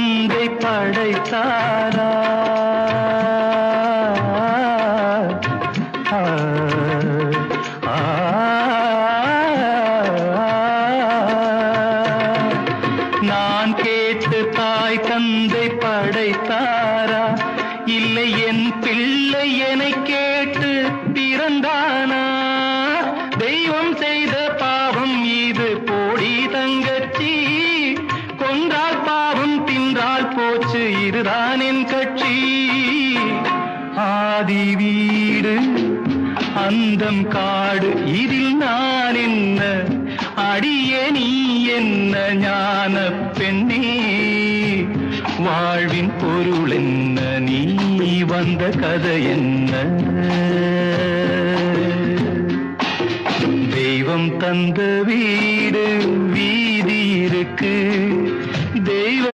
தந்தை படைத்தாரா? நான் கேட்டு தாய் தந்தை படைத்தாரா? இல்லை என் பிள்ளை என்னை கேட்டு பிறந்தானா? தெய்வம் செய்த பாவம் இது போடி தங்கச்சி, கொன்றால் பாவம் தின்றால் போச்சு இதுதான் என் கட்சி. ஆதி வீடு அந்தம் காடு இதில் நான் என்ன, அடியே நீ என்ன ஞான பெண்ணே, வாழ்வின் பொருள் என்ன, நீ வந்த கதை என்ன? தெய்வம் தந்த வீடு